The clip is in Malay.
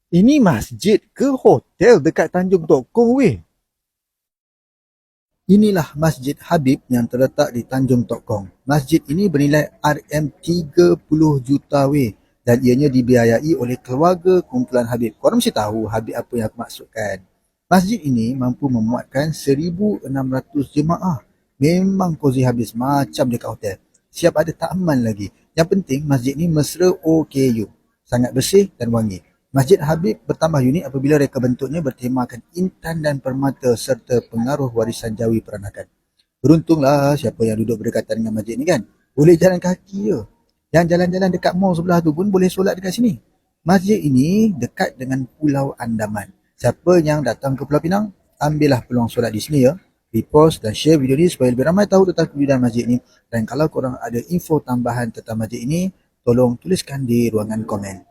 Ini masjid ke hotel dekat Tanjung Tok Kong weh? Inilah Masjid Habib yang terletak di Tanjung Tok Kong. Masjid ini bernilai RM30 juta weh dan ianya dibiayai oleh keluarga kumpulan Habib. Korang mesti tahu Habib apa yang aku maksudkan. Masjid ini mampu memuatkan 1,600 jemaah. Memang cozy habis macam dekat hotel. Siap ada taman lagi. Yang penting masjid ni mesra OKU. Sangat bersih dan wangi. Masjid Habib bertambah unik apabila reka bentuknya bertemakan intan dan permata serta pengaruh warisan Jawi peranakan. Beruntunglah siapa yang duduk berdekatan dengan masjid ni kan. Boleh jalan kaki je. Yang jalan-jalan dekat mall sebelah tu pun boleh solat dekat sini. Masjid ini dekat dengan Pulau Andaman. Siapa yang datang ke Pulau Pinang, ambillah peluang solat di sini ya. Repost dan share video ni supaya lebih ramai tahu tentang kewujudan masjid ni. Dan kalau korang ada info tambahan tentang masjid ini, tolong tuliskan di ruangan komen.